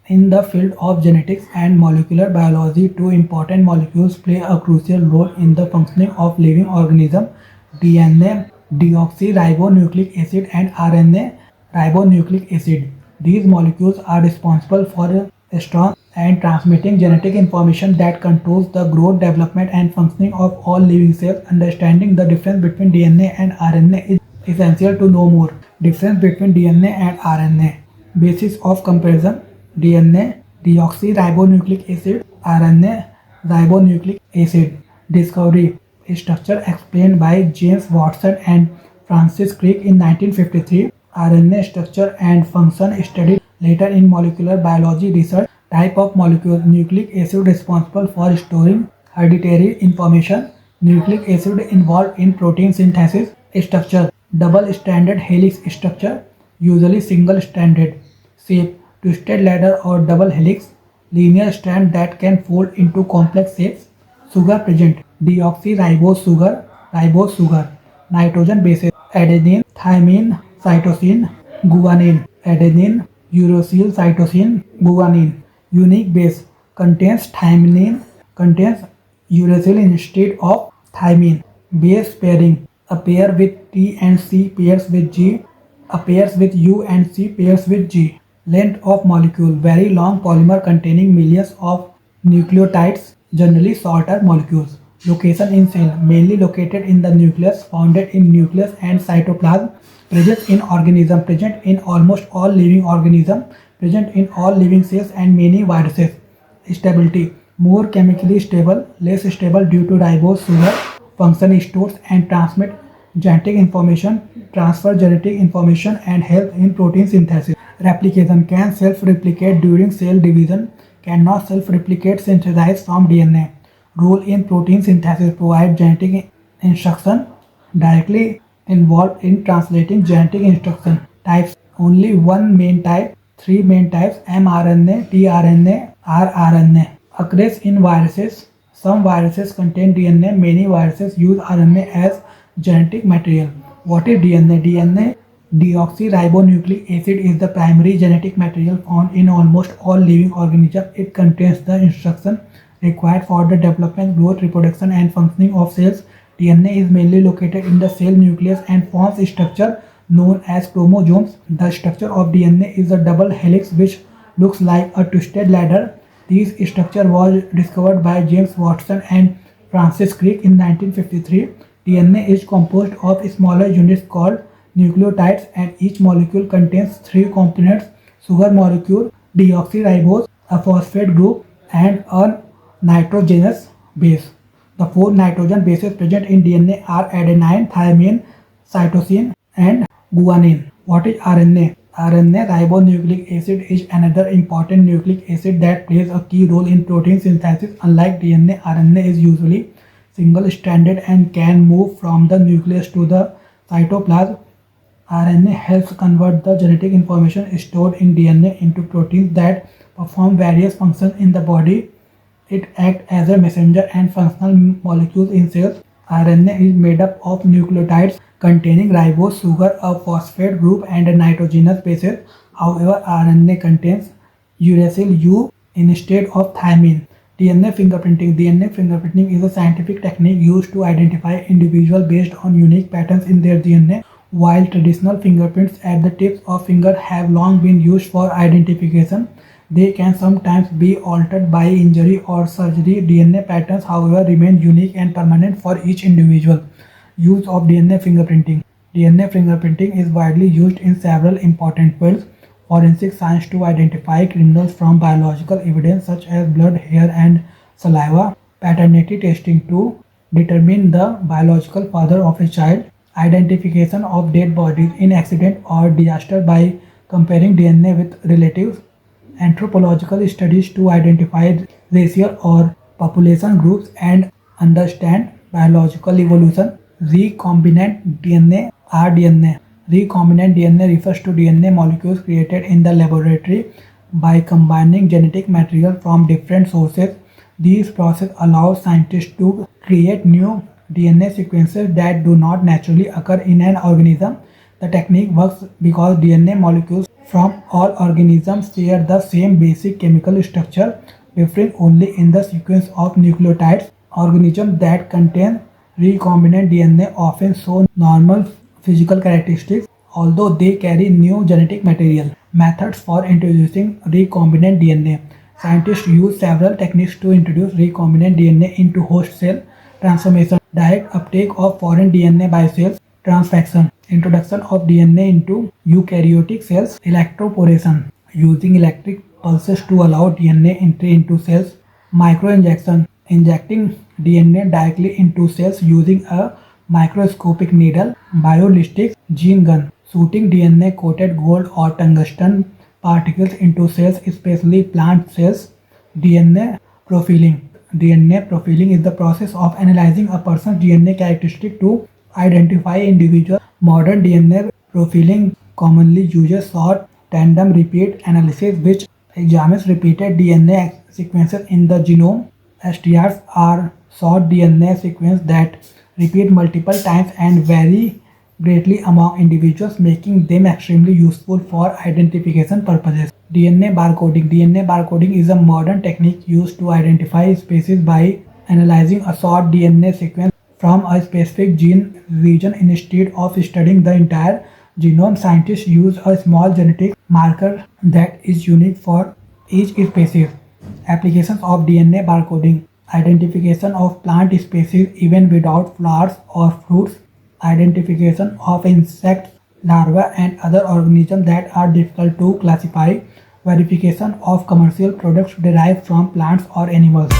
In the field of genetics and molecular biology, two important molecules play a crucial role in the functioning of living organisms: DNA, deoxyribonucleic acid, and RNA, ribonucleic acid. These molecules are responsible for storing and transmitting genetic information that controls the growth, development, and functioning of all living cells. Understanding the difference between DNA and RNA is essential to know more. Difference between DNA and RNA. Basis of comparison: DNA, deoxyribonucleic acid; RNA, ribonucleic acid. Discovery: structure explained by James Watson and Francis Crick in 1953. RNA structure and function studied later in molecular biology research. Type of molecule: nucleic acid responsible for storing hereditary information. Nucleic acid involved in protein synthesis. Structure: double-stranded helix structure, usually single-stranded. Shape: twisted ladder or double helix, linear strand that can fold into complex shapes. Sugar present: deoxyribose sugar, ribose sugar. Nitrogen bases: adenine, thymine, cytosine, guanine. Adenine, uracil, cytosine, guanine. Unique base: contains thymine, contains uracil instead of thymine. Base pairing: a pair with T and C pairs with G, a pairs with U and C pairs with G. Length of molecule: very long polymer containing millions of nucleotides, generally shorter molecules. Location in cell: mainly located in the nucleus, founded in nucleus and cytoplasm. Present in organism: present in almost all living organisms, present in all living cells and many viruses. Stability: more chemically stable, less stable due to ribose sugar. Function: stores and transmit genetic information, transfer genetic information, and help in protein synthesis. Replication: can self-replicate during cell division, cannot self-replicate synthesized from DNA. Role in protein synthesis: provide genetic instruction, directly involved in translating genetic instruction. Types: only one main type, three main types: mRNA, tRNA, rRNA. Occurs in viruses. Some viruses contain DNA, many viruses use RNA as genetic material. What is DNA? DNA, deoxyribonucleic acid, is the primary genetic material found in almost all living organisms. It contains the instruction required for the development, growth, reproduction, and functioning of cells. DNA is mainly located in the cell nucleus and forms a structure known as chromosomes. The structure of DNA is a double helix which looks like a twisted ladder. This structure was discovered by James Watson and Francis Crick in 1953. DNA is composed of smaller units called nucleotides, and each molecule contains three components: sugar molecule, deoxyribose, a phosphate group, and a nitrogenous base. The four nitrogen bases present in DNA are adenine, thymine, cytosine, and guanine. What is RNA? RNA, ribonucleic acid, is another important nucleic acid that plays a key role in protein synthesis. Unlike DNA, RNA is usually single-stranded and can move from the nucleus to the cytoplasm. RNA helps convert the genetic information stored in DNA into proteins that perform various functions in the body. It acts as a messenger and functional molecule in cells. RNA is made up of nucleotides containing ribose sugar, a phosphate group, and a nitrogenous bases. However, RNA contains uracil U instead of thymine. DNA fingerprinting. DNA fingerprinting is a scientific technique used to identify individuals based on unique patterns in their DNA. While traditional fingerprints at the tips of fingers have long been used for identification, they can sometimes be altered by injury or surgery. DNA patterns, however, remain unique and permanent for each individual. Use of DNA fingerprinting. DNA fingerprinting is widely used in several important fields: forensic science to identify criminals from biological evidence such as blood, hair, and saliva; paternity testing to determine the biological father of a child; identification of dead bodies in accident or disaster by comparing DNA with relatives; anthropological studies to identify racial or population groups and understand biological evolution; recombinant DNA, rDNA. Recombinant DNA refers to DNA molecules created in the laboratory by combining genetic material from different sources. These processes allow scientists to create new DNA sequences that do not naturally occur in an organism. The technique works because DNA molecules from all organisms share the same basic chemical structure, differing only in the sequence of nucleotides. Organisms that contain recombinant DNA often show normal physical characteristics, although they carry new genetic material. Methods for introducing recombinant DNA. Scientists use several techniques to introduce recombinant DNA into host cell transformation, direct uptake of foreign DNA by cells, transfection, introduction of DNA into eukaryotic cells, electroporation, using electric pulses to allow DNA entry into cells, microinjection, injecting DNA directly into cells using a microscopic needle, biolistics, gene gun, shooting DNA coated gold or tungsten particles into cells, especially plant cells, DNA profiling. DNA profiling is the process of analyzing a person's DNA characteristic to identify individuals. Modern DNA profiling commonly uses short tandem repeat analysis, which examines repeated DNA sequences in the genome. STRs are short DNA sequences that repeat multiple times and vary greatly among individuals, making them extremely useful for identification purposes. DNA barcoding. DNA barcoding is a modern technique used to identify species by analyzing a short DNA sequence from a specific gene region instead of studying the entire genome. Scientists use a small genetic marker that is unique for each species. Applications of DNA barcoding. Identification of plant species even without flowers or fruits. Identification of insects, larvae and other organisms that are difficult to classify. Verification of commercial products derived from plants or animals.